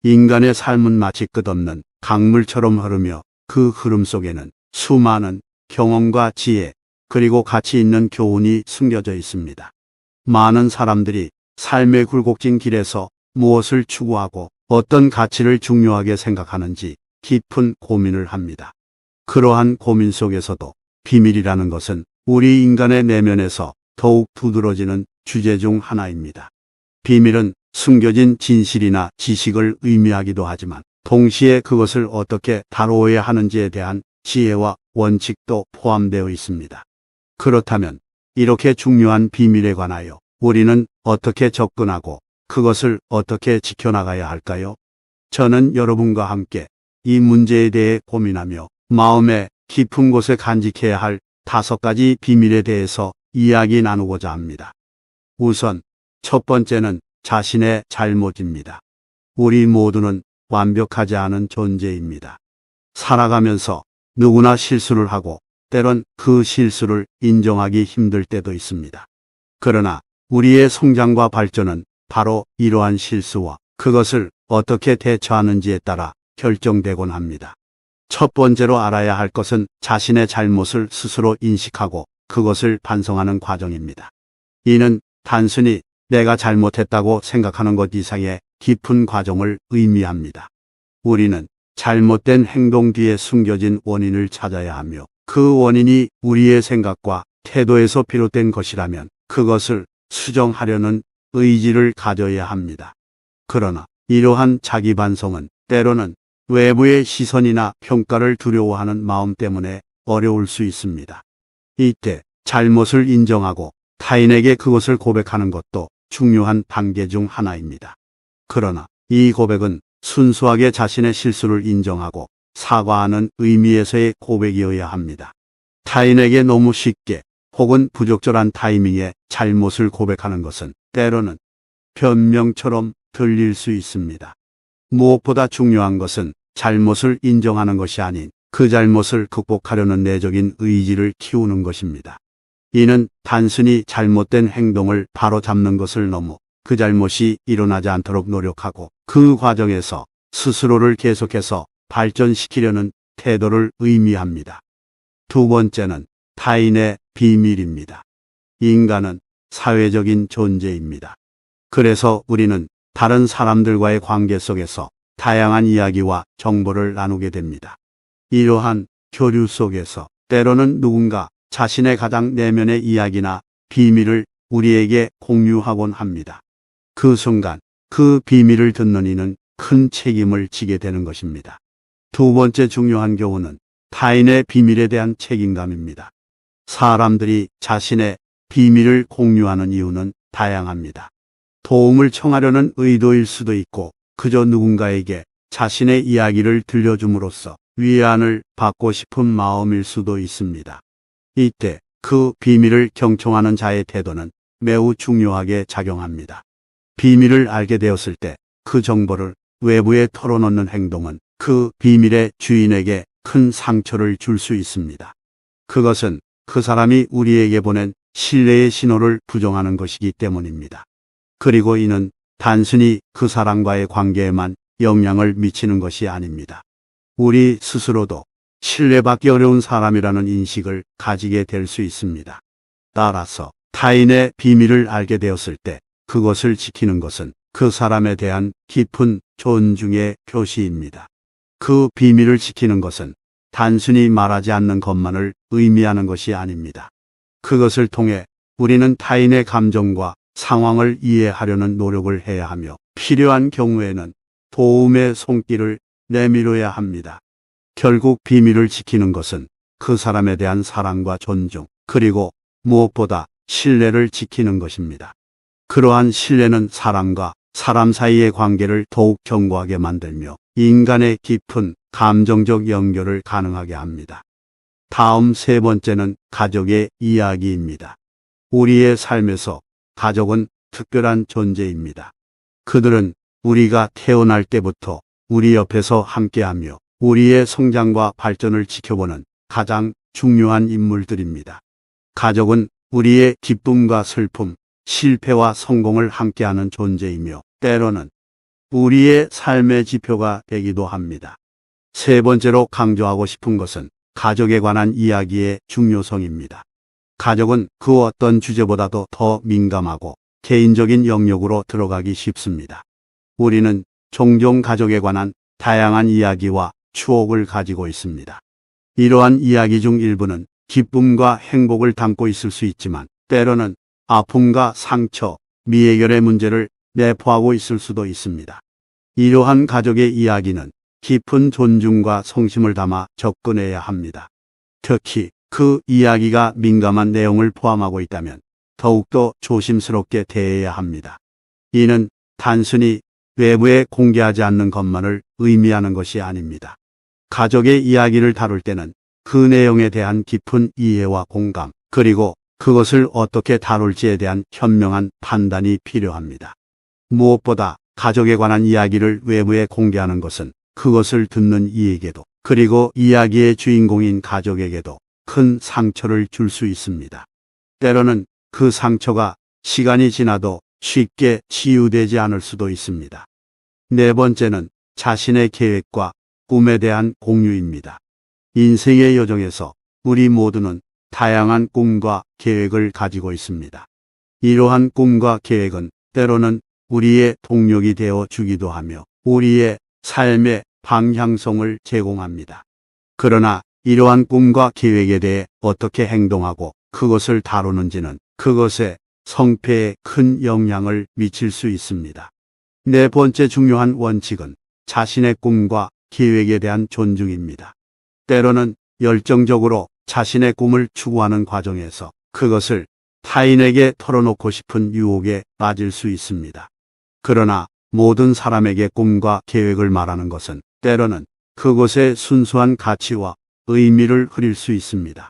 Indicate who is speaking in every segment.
Speaker 1: 인간의 삶은 마치 끝없는 강물처럼 흐르며 그 흐름 속에는 수많은 경험과 지혜, 그리고 가치 있는 교훈이 숨겨져 있습니다. 많은 사람들이 삶의 굴곡진 길에서 무엇을 추구하고 어떤 가치를 중요하게 생각하는지 깊은 고민을 합니다. 그러한 고민 속에서도 비밀이라는 것은 우리 인간의 내면에서 더욱 두드러지는 주제 중 하나입니다. 비밀은 숨겨진 진실이나 지식을 의미하기도 하지만 동시에 그것을 어떻게 다루어야 하는지에 대한 지혜와 원칙도 포함되어 있습니다. 그렇다면 이렇게 중요한 비밀에 관하여 우리는 어떻게 접근하고 그것을 어떻게 지켜나가야 할까요? 저는 여러분과 함께 이 문제에 대해 고민하며 마음의 깊은 곳에 간직해야 할 5가지 비밀에 대해서 이야기 나누고자 합니다. 우선 첫 번째는 자신의 잘못입니다. 우리 모두는 완벽하지 않은 존재입니다. 살아가면서 누구나 실수를 하고 때론 그 실수를 인정하기 힘들 때도 있습니다. 그러나 우리의 성장과 발전은 바로 이러한 실수와 그것을 어떻게 대처하는지에 따라 결정되곤 합니다. 첫 번째로 알아야 할 것은 자신의 잘못을 스스로 인식하고 그것을 반성하는 과정입니다. 이는 단순히 내가 잘못했다고 생각하는 것 이상의 깊은 과정을 의미합니다. 우리는 잘못된 행동 뒤에 숨겨진 원인을 찾아야 하며 그 원인이 우리의 생각과 태도에서 비롯된 것이라면 그것을 수정하려는 의지를 가져야 합니다. 그러나 이러한 자기 반성은 때로는 외부의 시선이나 평가를 두려워하는 마음 때문에 어려울 수 있습니다. 이때 잘못을 인정하고 타인에게 그것을 고백하는 것도 중요한 단계 중 하나입니다. 그러나 이 고백은 순수하게 자신의 실수를 인정하고 사과하는 의미에서의 고백이어야 합니다. 타인에게 너무 쉽게 혹은 부적절한 타이밍에 잘못을 고백하는 것은 때로는 변명처럼 들릴 수 있습니다. 무엇보다 중요한 것은 잘못을 인정하는 것이 아닌 그 잘못을 극복하려는 내적인 의지를 키우는 것입니다. 이는 단순히 잘못된 행동을 바로잡는 것을 넘어 그 잘못이 일어나지 않도록 노력하고 그 과정에서 스스로를 계속해서 발전시키려는 태도를 의미합니다. 두 번째는 타인의 비밀입니다. 인간은 사회적인 존재입니다. 그래서 우리는 다른 사람들과의 관계 속에서 다양한 이야기와 정보를 나누게 됩니다. 이러한 교류 속에서 때로는 누군가 자신의 가장 내면의 이야기나 비밀을 우리에게 공유하곤 합니다. 그 순간 그 비밀을 듣는 이는 큰 책임을 지게 되는 것입니다. 두 번째 중요한 교훈은 타인의 비밀에 대한 책임감입니다. 사람들이 자신의 비밀을 공유하는 이유는 다양합니다. 도움을 청하려는 의도일 수도 있고 그저 누군가에게 자신의 이야기를 들려줌으로써 위안을 받고 싶은 마음일 수도 있습니다. 이때 그 비밀을 경청하는 자의 태도는 매우 중요하게 작용합니다. 비밀을 알게 되었을 때 그 정보를 외부에 털어놓는 행동은 그 비밀의 주인에게 큰 상처를 줄 수 있습니다. 그것은 그 사람이 우리에게 보낸 신뢰의 신호를 부정하는 것이기 때문입니다. 그리고 이는 단순히 그 사람과의 관계에만 영향을 미치는 것이 아닙니다. 우리 스스로도 신뢰받기 어려운 사람이라는 인식을 가지게 될 수 있습니다. 따라서 타인의 비밀을 알게 되었을 때 그것을 지키는 것은 그 사람에 대한 깊은 존중의 표시입니다. 그 비밀을 지키는 것은 단순히 말하지 않는 것만을 의미하는 것이 아닙니다. 그것을 통해 우리는 타인의 감정과 상황을 이해하려는 노력을 해야 하며 필요한 경우에는 도움의 손길을 내밀어야 합니다. 결국 비밀을 지키는 것은 그 사람에 대한 사랑과 존중, 그리고 무엇보다 신뢰를 지키는 것입니다. 그러한 신뢰는 사람과 사람 사이의 관계를 더욱 견고하게 만들며 인간의 깊은 감정적 연결을 가능하게 합니다. 다음 세 번째는 가족의 이야기입니다. 우리의 삶에서 가족은 특별한 존재입니다. 그들은 우리가 태어날 때부터 우리 옆에서 함께하며 우리의 성장과 발전을 지켜보는 가장 중요한 인물들입니다. 가족은 우리의 기쁨과 슬픔, 실패와 성공을 함께하는 존재이며 때로는 우리의 삶의 지표가 되기도 합니다. 세 번째로 강조하고 싶은 것은 가족에 관한 이야기의 중요성입니다. 가족은 그 어떤 주제보다도 더 민감하고 개인적인 영역으로 들어가기 쉽습니다. 우리는 종종 가족에 관한 다양한 이야기와 추억을 가지고 있습니다. 이러한 이야기 중 일부는 기쁨과 행복을 담고 있을 수 있지만 때로는 아픔과 상처, 미해결의 문제를 내포하고 있을 수도 있습니다. 이러한 가족의 이야기는 깊은 존중과 성심을 담아 접근해야 합니다. 특히 그 이야기가 민감한 내용을 포함하고 있다면 더욱더 조심스럽게 대해야 합니다. 이는 단순히 외부에 공개하지 않는 것만을 의미하는 것이 아닙니다. 가족의 이야기를 다룰 때는 그 내용에 대한 깊은 이해와 공감, 그리고 그것을 어떻게 다룰지에 대한 현명한 판단이 필요합니다. 무엇보다 가족에 관한 이야기를 외부에 공개하는 것은 그것을 듣는 이에게도, 그리고 이야기의 주인공인 가족에게도 큰 상처를 줄 수 있습니다. 때로는 그 상처가 시간이 지나도 쉽게 치유되지 않을 수도 있습니다. 네 번째는 자신의 계획과 꿈에 대한 공유입니다. 인생의 여정에서 우리 모두는 다양한 꿈과 계획을 가지고 있습니다. 이러한 꿈과 계획은 때로는 우리의 동력이 되어 주기도 하며 우리의 삶의 방향성을 제공합니다. 그러나 이러한 꿈과 계획에 대해 어떻게 행동하고 그것을 다루는지는 그것의 성패에 큰 영향을 미칠 수 있습니다. 네 번째 중요한 원칙은 자신의 꿈과 계획에 대한 존중입니다. 때로는 열정적으로 자신의 꿈을 추구하는 과정에서 그것을 타인에게 털어놓고 싶은 유혹에 빠질 수 있습니다. 그러나 모든 사람에게 꿈과 계획을 말하는 것은 때로는 그것의 순수한 가치와 의미를 흐릴 수 있습니다.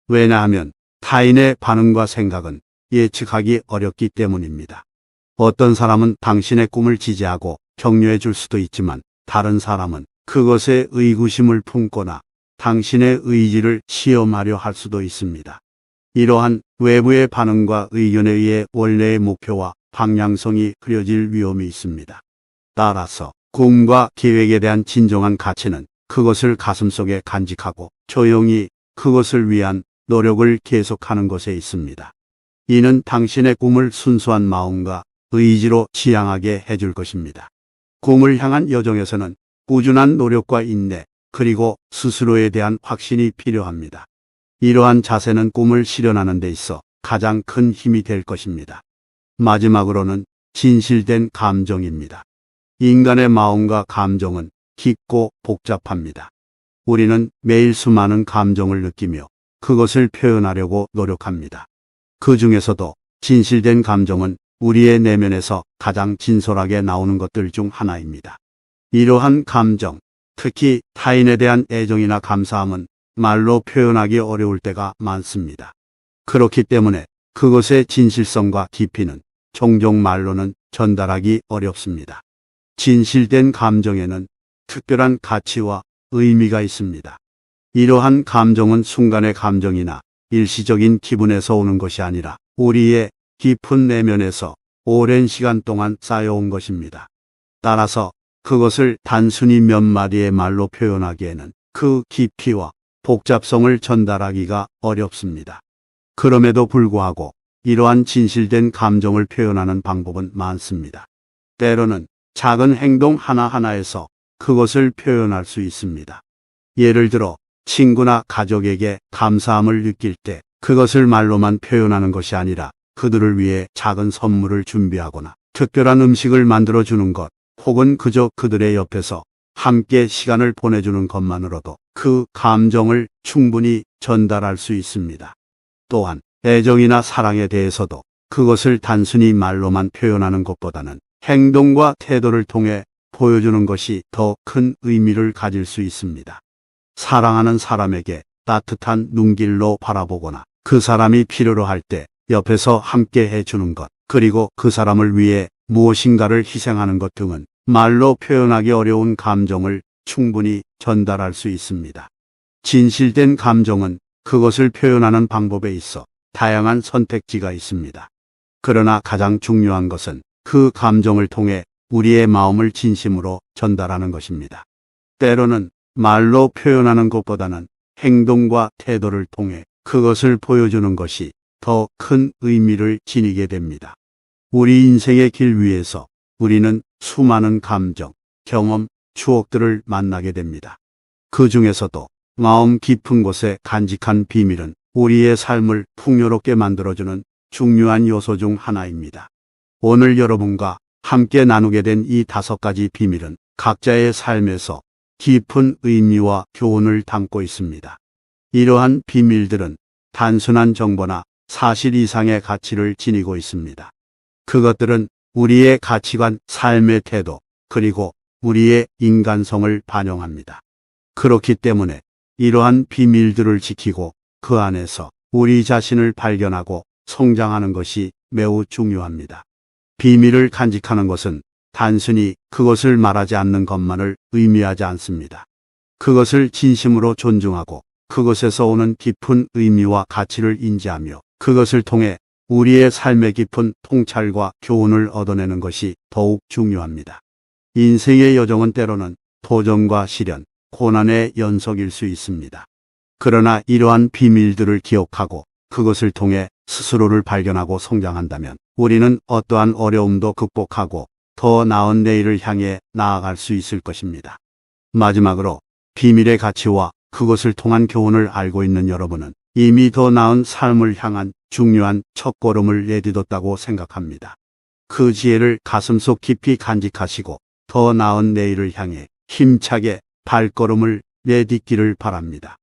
Speaker 1: 왜냐하면 타인의 반응과 생각은 예측하기 어렵기 때문입니다. 어떤 사람은 당신의 꿈을 지지하고 격려해 줄 수도 있지만 다른 사람은 그것에 의구심을 품거나 당신의 의지를 시험하려 할 수도 있습니다. 이러한 외부의 반응과 의견에 의해 원래의 목표와 방향성이 흐려질 위험이 있습니다. 따라서 꿈과 계획에 대한 진정한 가치는 그것을 가슴속에 간직하고 조용히 그것을 위한 노력을 계속하는 것에 있습니다. 이는 당신의 꿈을 순수한 마음과 의지로 지향하게 해줄 것입니다. 꿈을 향한 여정에서는 꾸준한 노력과 인내, 그리고 스스로에 대한 확신이 필요합니다. 이러한 자세는 꿈을 실현하는 데 있어 가장 큰 힘이 될 것입니다. 마지막으로는 진실된 감정입니다. 인간의 마음과 감정은 깊고 복잡합니다. 우리는 매일 수많은 감정을 느끼며 그것을 표현하려고 노력합니다. 그 중에서도 진실된 감정은 우리의 내면에서 가장 진솔하게 나오는 것들 중 하나입니다. 이러한 감정, 특히 타인에 대한 애정이나 감사함은 말로 표현하기 어려울 때가 많습니다. 그렇기 때문에 그것의 진실성과 깊이는 종종 말로는 전달하기 어렵습니다. 진실된 감정에는 특별한 가치와 의미가 있습니다. 이러한 감정은 순간의 감정이나 일시적인 기분에서 오는 것이 아니라 우리의 깊은 내면에서 오랜 시간 동안 쌓여온 것입니다. 따라서 그것을 단순히 몇 마디의 말로 표현하기에는 그 깊이와 복잡성을 전달하기가 어렵습니다. 그럼에도 불구하고 이러한 진실된 감정을 표현하는 방법은 많습니다. 때로는 작은 행동 하나하나에서 그것을 표현할 수 있습니다. 예를 들어 친구나 가족에게 감사함을 느낄 때 그것을 말로만 표현하는 것이 아니라 그들을 위해 작은 선물을 준비하거나 특별한 음식을 만들어 주는 것, 혹은 그저 그들의 옆에서 함께 시간을 보내주는 것만으로도 그 감정을 충분히 전달할 수 있습니다. 또한 애정이나 사랑에 대해서도 그것을 단순히 말로만 표현하는 것보다는 행동과 태도를 통해 보여주는 것이 더 큰 의미를 가질 수 있습니다. 사랑하는 사람에게 따뜻한 눈길로 바라보거나 그 사람이 필요로 할 때 옆에서 함께 해주는 것, 그리고 그 사람을 위해 무엇인가를 희생하는 것 등은 말로 표현하기 어려운 감정을 충분히 전달할 수 있습니다. 진실된 감정은 그것을 표현하는 방법에 있어 다양한 선택지가 있습니다. 그러나 가장 중요한 것은 그 감정을 통해 우리의 마음을 진심으로 전달하는 것입니다. 때로는 말로 표현하는 것보다는 행동과 태도를 통해 그것을 보여주는 것이 더 큰 의미를 지니게 됩니다. 우리 인생의 길 위에서 우리는 수많은 감정, 경험, 추억들을 만나게 됩니다. 그 중에서도 마음 깊은 곳에 간직한 비밀은 우리의 삶을 풍요롭게 만들어주는 중요한 요소 중 하나입니다. 오늘 여러분과 함께 나누게 된 이 5가지 비밀은 각자의 삶에서 깊은 의미와 교훈을 담고 있습니다. 이러한 비밀들은 단순한 정보나 사실 이상의 가치를 지니고 있습니다. 그것들은 우리의 가치관, 삶의 태도, 그리고 우리의 인간성을 반영합니다. 그렇기 때문에 이러한 비밀들을 지키고 그 안에서 우리 자신을 발견하고 성장하는 것이 매우 중요합니다. 비밀을 간직하는 것은 단순히 그것을 말하지 않는 것만을 의미하지 않습니다. 그것을 진심으로 존중하고 그것에서 오는 깊은 의미와 가치를 인지하며 그것을 통해 우리의 삶의 깊은 통찰과 교훈을 얻어내는 것이 더욱 중요합니다. 인생의 여정은 때로는 도전과 시련, 고난의 연속일 수 있습니다. 그러나 이러한 비밀들을 기억하고 그것을 통해 스스로를 발견하고 성장한다면 우리는 어떠한 어려움도 극복하고 더 나은 내일을 향해 나아갈 수 있을 것입니다. 마지막으로 비밀의 가치와 그것을 통한 교훈을 알고 있는 여러분은 이미 더 나은 삶을 향한 중요한 첫걸음을 내딛었다고 생각합니다. 그 지혜를 가슴속 깊이 간직하시고 더 나은 내일을 향해 힘차게 발걸음을 내딛기를 바랍니다.